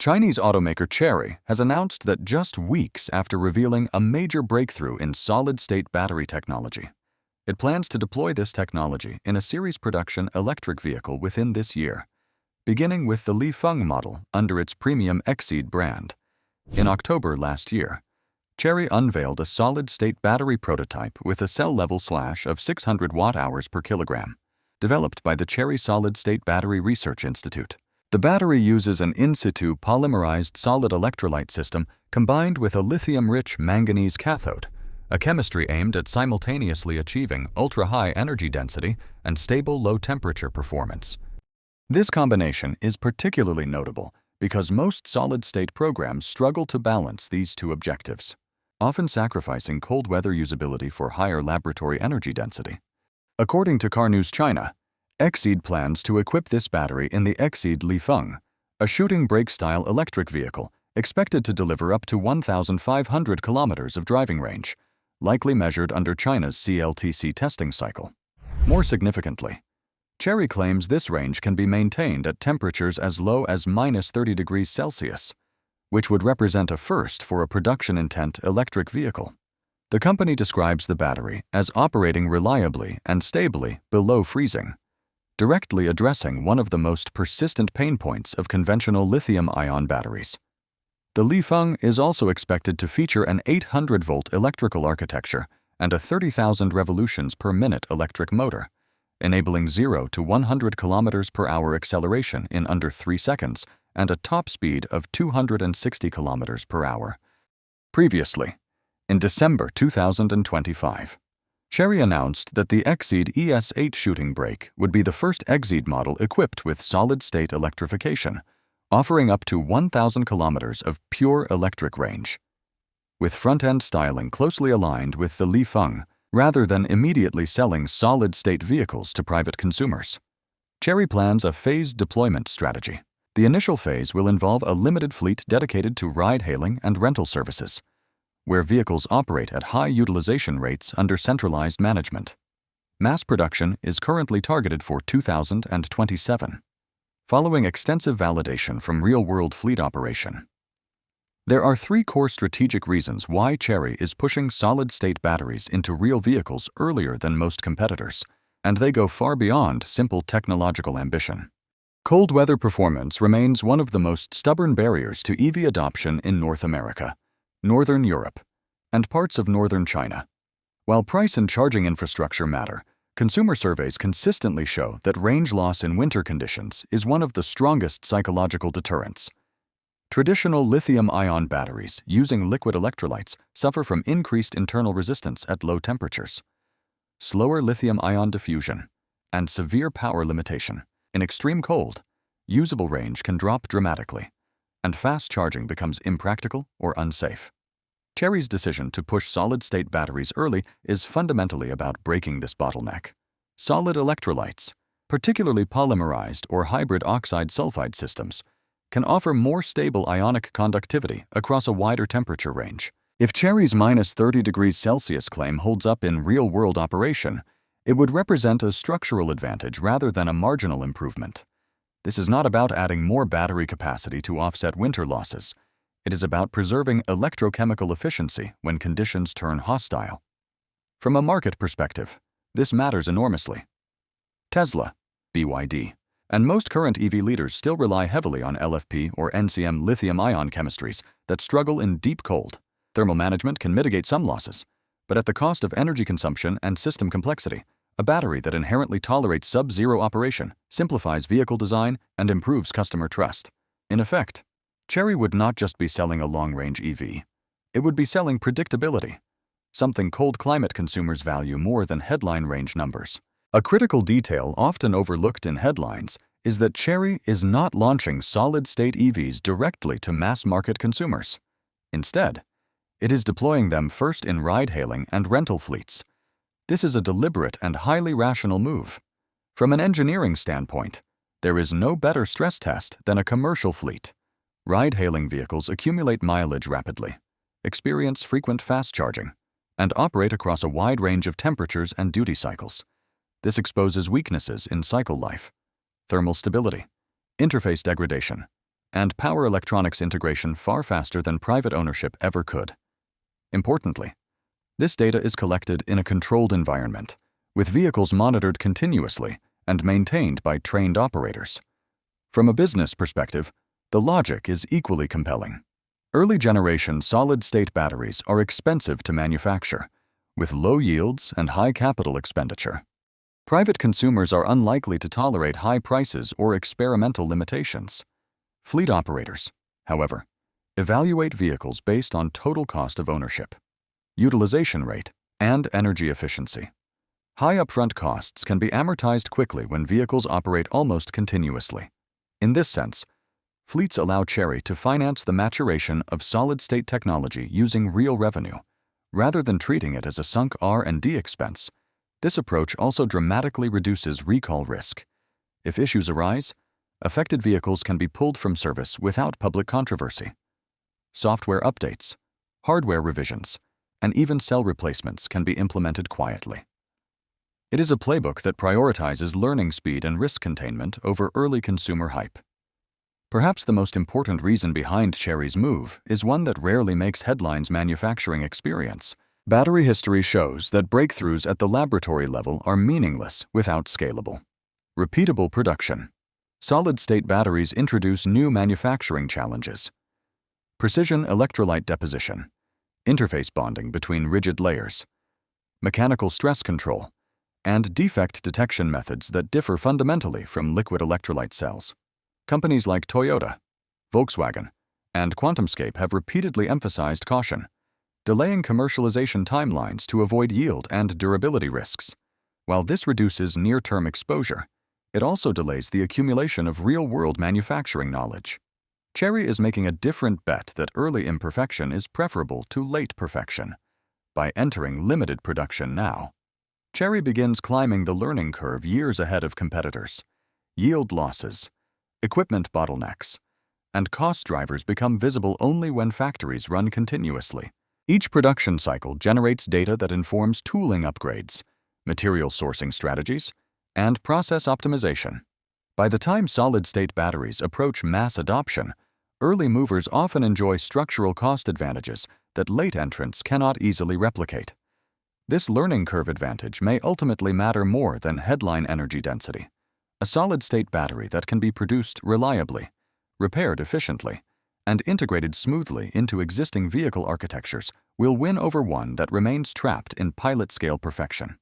Chinese automaker Chery has announced that just weeks after revealing a major breakthrough in solid-state battery technology, it plans to deploy this technology in a series production electric vehicle within this year, beginning with the Lifeng model under its premium Exceed brand. In October last year, Chery unveiled a solid-state battery prototype with a cell-level slash of 600 watt-hours per kilogram, developed by the Chery Solid-State Battery Research Institute. The battery uses an in-situ polymerized solid electrolyte system combined with a lithium-rich manganese cathode, a chemistry aimed at simultaneously achieving ultra-high energy density and stable low-temperature performance. This combination is particularly notable because most solid-state programs struggle to balance these two objectives, often sacrificing cold weather usability for higher laboratory energy density. According to Car News China, Exceed plans to equip this battery in the Exceed Lifeng, a shooting brake-style electric vehicle expected to deliver up to 1,500 kilometers of driving range, likely measured under China's CLTC testing cycle. More significantly, Chery claims this range can be maintained at temperatures as low as -30 degrees Celsius, which would represent a first for a production-intent electric vehicle. The company describes the battery as operating reliably and stably below freezing, directly addressing one of the most persistent pain points of conventional lithium-ion batteries. The Lifeng is also expected to feature an 800-volt electrical architecture and a 30,000 revolutions per minute electric motor, enabling 0 to 100 kilometers per hour acceleration in under 3 seconds and a top speed of 260 kilometers per hour. Previously, in December 2025, Chery announced that the Exceed ES8 shooting brake would be the first Exceed model equipped with solid-state electrification, offering up to 1,000 kilometers of pure electric range. With front-end styling closely aligned with the Lifeng, rather than immediately selling solid-state vehicles to private consumers, Chery plans a phased deployment strategy. The initial phase will involve a limited fleet dedicated to ride-hailing and rental services, where vehicles operate at high utilization rates under centralized management. Mass production is currently targeted for 2027, following extensive validation from real-world fleet operation. There are 3 core strategic reasons why Chery is pushing solid-state batteries into real vehicles earlier than most competitors, and they go far beyond simple technological ambition. Cold weather performance remains one of the most stubborn barriers to EV adoption in North America, Northern Europe, and parts of Northern China. While price and charging infrastructure matter, consumer surveys consistently show that range loss in winter conditions is one of the strongest psychological deterrents. Traditional lithium-ion batteries using liquid electrolytes suffer from increased internal resistance at low temperatures, slower lithium-ion diffusion, and severe power limitation. In extreme cold, usable range can drop dramatically, and fast charging becomes impractical or unsafe. Chery's decision to push solid-state batteries early is fundamentally about breaking this bottleneck. Solid electrolytes, particularly polymerized or hybrid oxide-sulfide systems, can offer more stable ionic conductivity across a wider temperature range. If Chery's -30 degrees Celsius claim holds up in real-world operation, it would represent a structural advantage rather than a marginal improvement. This is not about adding more battery capacity to offset winter losses. It is about preserving electrochemical efficiency when conditions turn hostile. From a market perspective, this matters enormously. Tesla, BYD, and most current EV leaders still rely heavily on LFP or NCM lithium-ion chemistries that struggle in deep cold. Thermal management can mitigate some losses, but at the cost of energy consumption and system complexity. A battery that inherently tolerates sub-zero operation, simplifies vehicle design, and improves customer trust. In effect, Chery would not just be selling a long-range EV. It would be selling predictability, something cold climate consumers value more than headline range numbers. A critical detail often overlooked in headlines is that Chery is not launching solid-state EVs directly to mass-market consumers. Instead, it is deploying them first in ride-hailing and rental fleets. This is a deliberate and highly rational move. From an engineering standpoint, there is no better stress test than a commercial fleet. Ride-hailing vehicles accumulate mileage rapidly, experience frequent fast charging, and operate across a wide range of temperatures and duty cycles. This exposes weaknesses in cycle life, thermal stability, interface degradation, and power electronics integration far faster than private ownership ever could. Importantly, this data is collected in a controlled environment, with vehicles monitored continuously and maintained by trained operators. From a business perspective, the logic is equally compelling. Early-generation solid-state batteries are expensive to manufacture, with low yields and high capital expenditure. Private consumers are unlikely to tolerate high prices or experimental limitations. Fleet operators, however, evaluate vehicles based on total cost of ownership, utilization rate, and energy efficiency. High upfront costs can be amortized quickly when vehicles operate almost continuously. In this sense, fleets allow Chery to finance the maturation of solid-state technology using real revenue, rather than treating it as a sunk R&D expense. This approach also dramatically reduces recall risk. If issues arise, affected vehicles can be pulled from service without public controversy. Software updates, hardware revisions, and even cell replacements can be implemented quietly. It is a playbook that prioritizes learning speed and risk containment over early consumer hype. Perhaps the most important reason behind Chery's move is one that rarely makes headlines: manufacturing experience. Battery history shows that breakthroughs at the laboratory level are meaningless without scalable, repeatable production. Solid-state batteries introduce new manufacturing challenges: precision electrolyte deposition, interface bonding between rigid layers, mechanical stress control, and defect detection methods that differ fundamentally from liquid electrolyte cells. Companies like Toyota, Volkswagen, and QuantumScape have repeatedly emphasized caution, delaying commercialization timelines to avoid yield and durability risks. While this reduces near-term exposure, it also delays the accumulation of real-world manufacturing knowledge. Chery is making a different bet that early imperfection is preferable to late perfection. By entering limited production now, Chery begins climbing the learning curve years ahead of competitors. Yield losses, equipment bottlenecks, and cost drivers become visible only when factories run continuously. Each production cycle generates data that informs tooling upgrades, material sourcing strategies, and process optimization. By the time solid-state batteries approach mass adoption, early movers often enjoy structural cost advantages that late entrants cannot easily replicate. This learning curve advantage may ultimately matter more than headline energy density. A solid-state battery that can be produced reliably, repaired efficiently, and integrated smoothly into existing vehicle architectures will win over one that remains trapped in pilot-scale perfection.